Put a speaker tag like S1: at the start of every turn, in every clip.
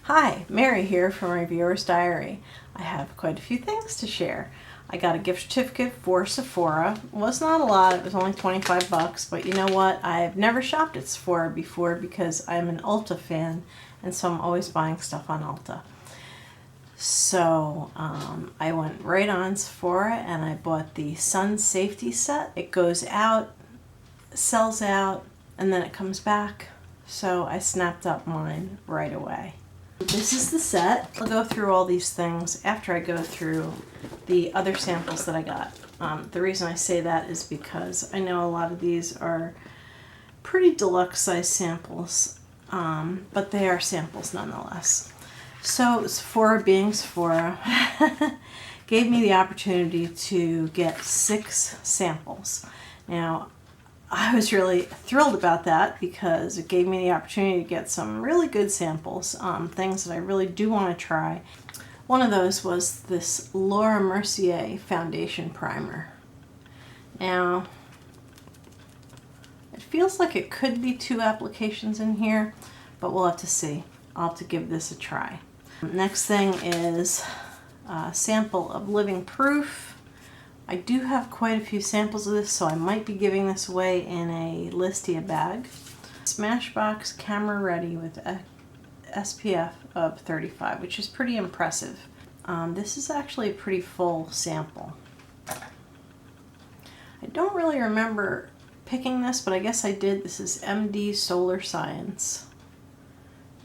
S1: Hi, Mary here from Reviewer's Diary. I have quite a few things to share. I got a gift certificate for Sephora. It was not a lot, it was only 25 bucks, but you know what? I've never shopped at Sephora before because I'm an Ulta fan, and so I'm always buying stuff on Ulta. So I went right on Sephora and I bought the Sun Safety set. It goes out, sells out, and then it comes back. So I snapped up mine right away. This is the set. I'll go through all these things after I go through the other samples that I got. The reason I say that is because I know a lot of these are pretty deluxe size samples, but they are samples nonetheless. So Sephora, being Sephora, gave me the opportunity to get 6 samples. Now, I was really thrilled about that because it gave me the opportunity to get some really good samples, things that I really do want to try. One of those was this Laura Mercier foundation primer. Now, it feels like it could be 2 applications in here, but we'll have to see. I'll have to give this a try. Next thing is a sample of Living Proof. I do have quite a few samples of this, so I might be giving this away in a Listia bag. Smashbox Camera Ready with a SPF of 35, which is pretty impressive. This is actually a pretty full sample. I don't really remember picking this, but I guess I did. This is MD Solar Science.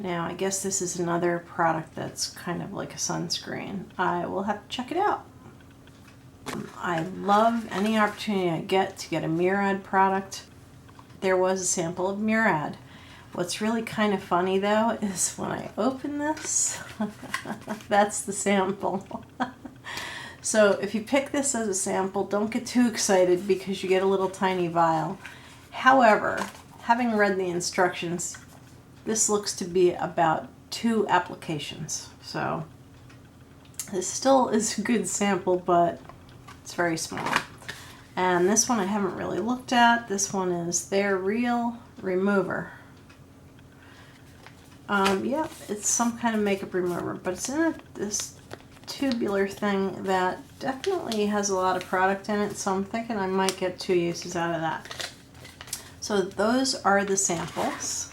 S1: Now, I guess this is another product that's kind of like a sunscreen. I will have to check it out. I love any opportunity I get to get a Murad product. There was a sample of Murad. What's really kind of funny though is when I open this, that's the sample. So if you pick this as a sample, don't get too excited because you get a little tiny vial. However, having read the instructions, this looks to be about 2 applications. So this still is a good sample, but it's very small. And this one I haven't really looked at. This one is their Real Remover. Yeah, it's some kind of makeup remover, but it's in this tubular thing that definitely has a lot of product in it, so I'm thinking I might get 2 uses out of that. So those are the samples.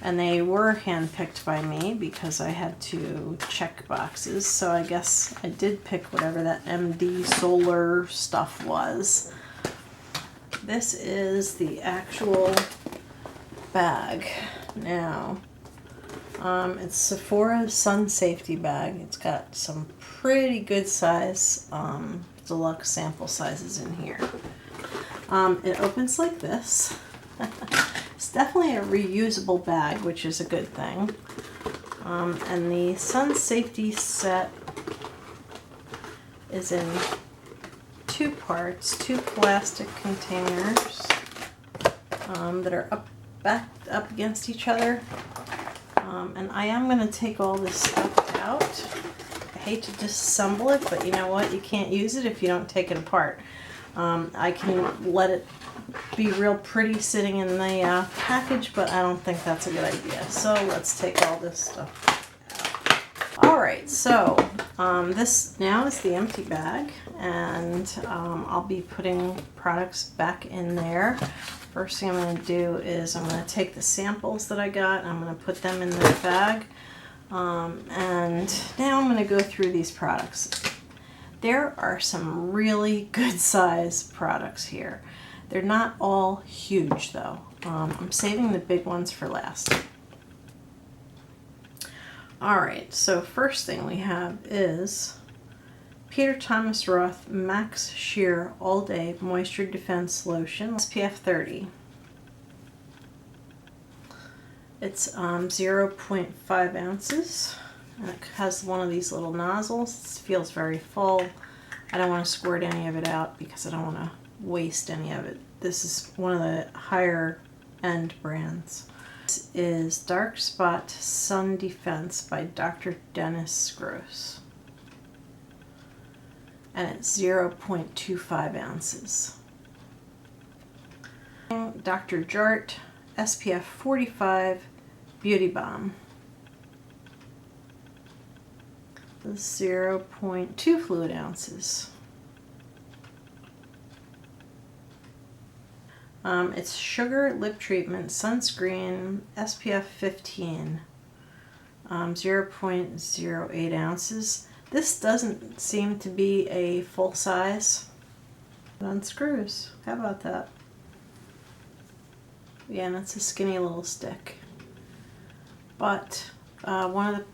S1: And they were handpicked by me because I had to check boxes. So I guess I did pick whatever that MD Solar stuff was. This is the actual bag. Now, it's Sephora Sun Safety Bag. It's got some pretty good size deluxe sample sizes in here. It opens like this. It's definitely a reusable bag, which is a good thing. And the Sun Safety set is in 2 parts, 2 plastic containers that are backed up against each other. And I am going to take all this stuff out. I hate to disassemble it, but you know what? You can't use it if you don't take it apart. I can let it be real pretty sitting in the package, but I don't think that's a good idea. So let's take all this stuff out. Alright, so this now is the empty bag, and I'll be putting products back in there. First thing I'm going to do is I'm going to take the samples that I got and I'm going to put them in the bag. And now I'm going to go through these products. There are some really good size products here. They're not all huge though. I'm saving the big ones for last. Alright, so first thing we have is Peter Thomas Roth Max Sheer All Day Moisture Defense Lotion SPF 30. It's 0.5 ounces. And it has one of these little nozzles. It feels very full. I don't want to squirt any of it out because I don't want to waste any of it. This is one of the higher end brands. This is Dark Spot Sun Defense by Dr. Dennis Gross. And it's 0.25 ounces. Dr. Jart SPF 45 Beauty Balm. 0.2 fluid ounces. It's Sugar Lip Treatment Sunscreen SPF 15, 0.08 ounces. This doesn't seem to be a full size. It unscrews. How about that? Yeah, and it's a skinny little stick. But one of the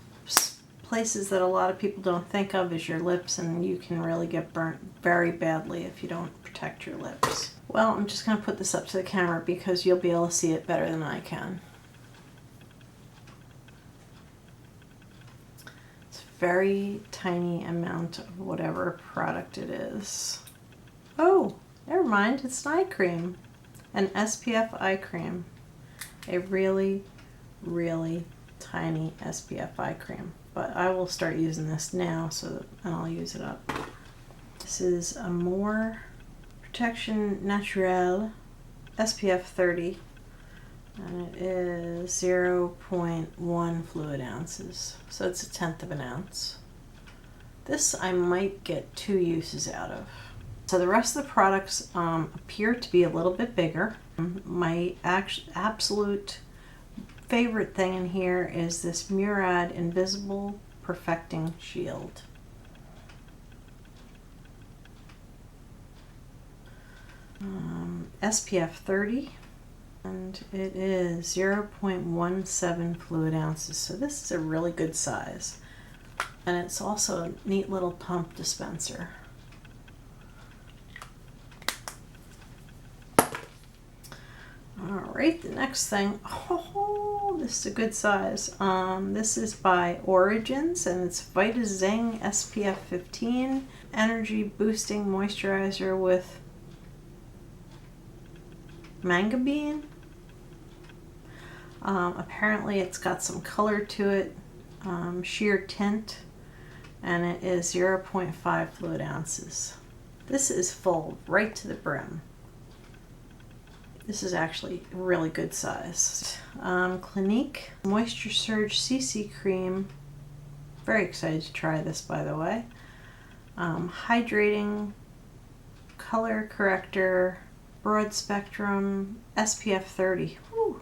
S1: places that a lot of people don't think of is your lips, and you can really get burnt very badly if you don't protect your lips. Well, I'm just going to put this up to the camera because you'll be able to see it better than I can. It's a very tiny amount of whatever product it is. Oh, never mind, it's an eye cream. An SPF eye cream. A really, really tiny SPF eye cream. But I will start using this now, and I'll use it up. This is AmorePacific Natural SPF 30, and it is 0.1 fluid ounces, so it's 1/10 of an ounce. This I might get 2 uses out of. So the rest of the products appear to be a little bit bigger. My absolute favorite thing in here is this Murad Invisible Perfecting Shield. SPF 30, and it is 0.17 fluid ounces, so this is a really good size, and it's also a neat little pump dispenser. Alright, the next thing, oh, this is a good size. This is by Origins, and it's VitaZing SPF 15 Energy Boosting Moisturizer with Mangosteen. Apparently it's got some color to it, sheer tint, and it is 0.5 fluid ounces. This is full right to the brim. This is actually a really good size. Clinique Moisture Surge CC Cream. Very excited to try this, by the way. Hydrating Color Corrector Broad Spectrum SPF 30. Whew.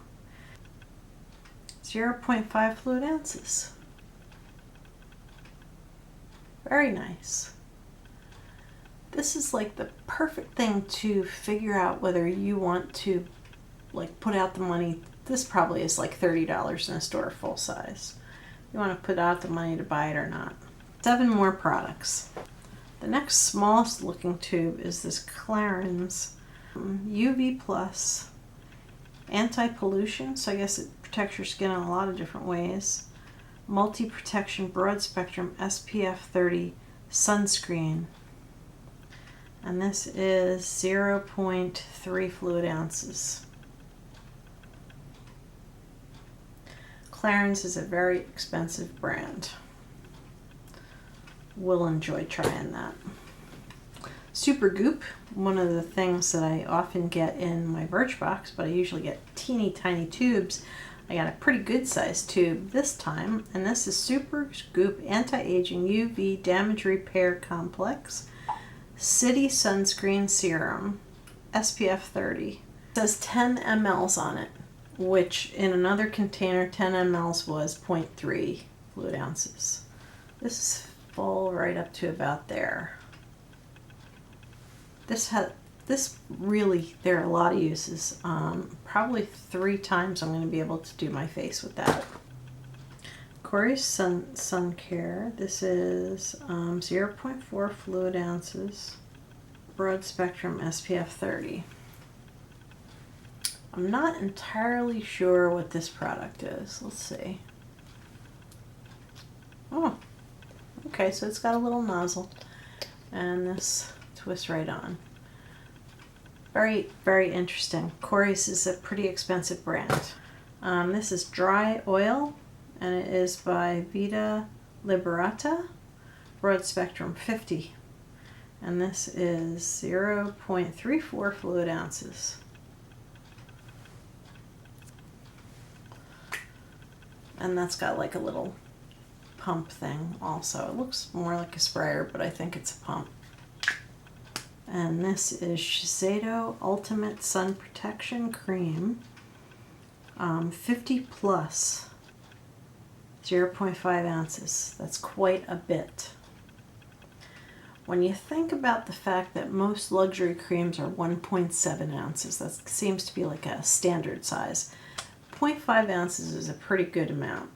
S1: 0.5 fluid ounces. Very nice. This is like the perfect thing to figure out whether you want to like put out the money. This probably is like $30 in a store full size. You want to put out the money to buy it or not. 7 more products. The next smallest looking tube is this Clarins UV Plus Anti-Pollution, so I guess it protects your skin in a lot of different ways. Multi-Protection Broad Spectrum SPF 30 Sunscreen. And this is 0.3 fluid ounces. Clarins is a very expensive brand. We'll enjoy trying that. Super Goop, one of the things that I often get in my Birchbox, but I usually get teeny tiny tubes. I got a pretty good sized tube this time, and this is Super Goop Anti-Aging UV Damage Repair Complex City Sunscreen Serum SPF 30. It says 10 mLs on it, which in another container 10 mLs was 0.3 fluid ounces. This is full right up to about there. This really, there are a lot of uses. Probably 3 times I'm going to be able to do my face with that. Cory Sun Sun Care. This is 0.4 fluid ounces. Broad Spectrum SPF 30. I'm not entirely sure what this product is. Let's see. Oh, okay, so it's got a little nozzle, and this twists right on. Very, very interesting. Korres is a pretty expensive brand. This is dry oil, and it is by VitaZing Broad Spectrum 50. And this is 0.34 fluid ounces. And that's got like a little pump thing also. It looks more like a sprayer, but I think it's a pump. And this is Shiseido Ultimate Sun Protection Cream. 50 plus, 0.5 ounces. That's quite a bit. When you think about the fact that most luxury creams are 1.7 ounces, that seems to be like a standard size. 0.5 ounces is a pretty good amount.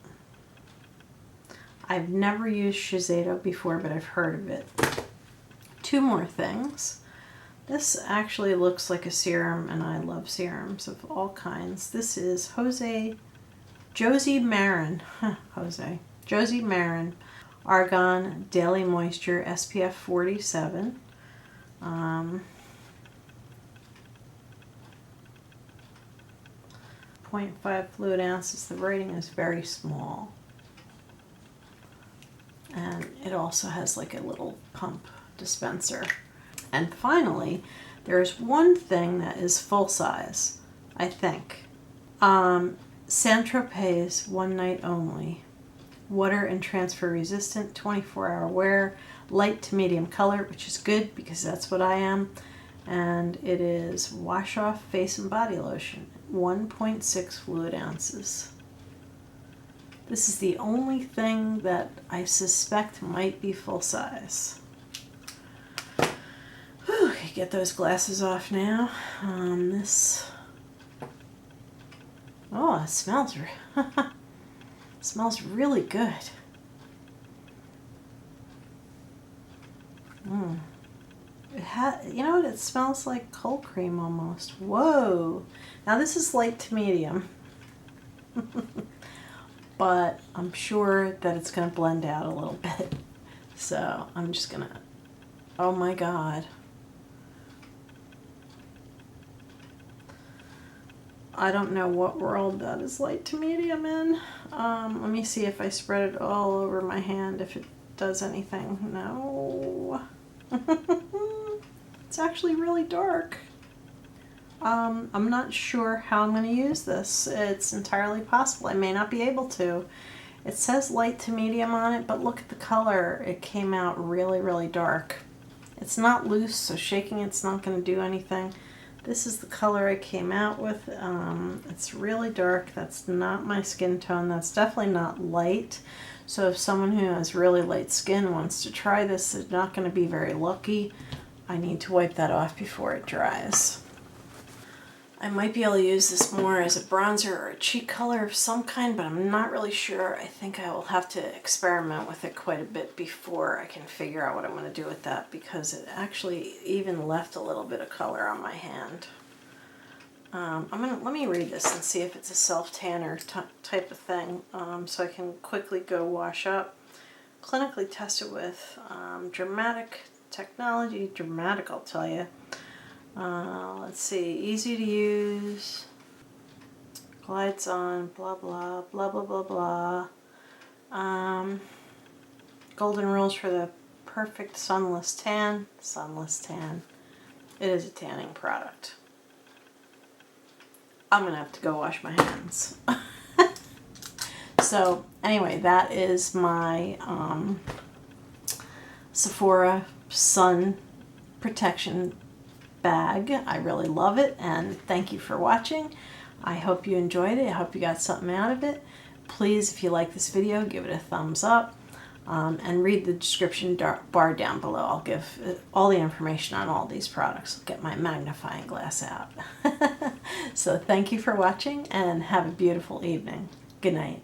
S1: I've never used Shiseido before, but I've heard of it. Two more things. This actually looks like a serum, and I love serums of all kinds. This is Josie Maran. Josie Maran Argan Daily Moisture SPF 47. 0.5 fluid ounces. The writing is very small. And it also has like a little pump dispenser. And finally, there's one thing that is full size, I think. Saint-Tropez One Night Only. Water and transfer resistant, 24-hour wear, light to medium color, which is good because that's what I am. And it is wash off face and body lotion, 1.6 fluid ounces. This is the only thing that I suspect might be full size. Whew, get those glasses off now. Oh, it smells smells really good. You know what? It smells like cold cream almost. Whoa! Now this is light to medium, but I'm sure that it's going to blend out a little bit. So I'm just gonna. Oh my God! I don't know what world that is light to medium in. Let me see if I spread it all over my hand, if it does anything. No. It's actually really dark. I'm not sure how I'm going to use this. It's entirely possible. I may not be able to. It says light to medium on it, but look at the color. It came out really, really dark. It's not loose, so shaking it's not going to do anything. This is the color I came out with. It's really dark. That's not my skin tone. That's definitely not light. So if someone who has really light skin wants to try this, they're not going to be very lucky. I need to wipe that off before it dries. I might be able to use this more as a bronzer or a cheek color of some kind, but I'm not really sure. I think I will have to experiment with it quite a bit before I can figure out what I'm going to do with that, because it actually even left a little bit of color on my hand. Let me read this and see if it's a self-tanner type of thing, so I can quickly go wash up. Clinically tested with dramatic technology. Dramatic, I'll tell you. Let's see, easy to use, glides on, blah, blah, blah, blah, blah, blah. Golden rules for the perfect sunless tan. Sunless tan. It is a tanning product. I'm going to have to go wash my hands. So, anyway, that is my Sephora Sun Protection Bag. I really love it, and thank you for watching. I hope you enjoyed it. I hope you got something out of it. Please, if you like this video, give it a thumbs up, and read the description bar down below. I'll give all the information on all these products. I'll get my magnifying glass out. So thank you for watching, and have a beautiful evening. Good night.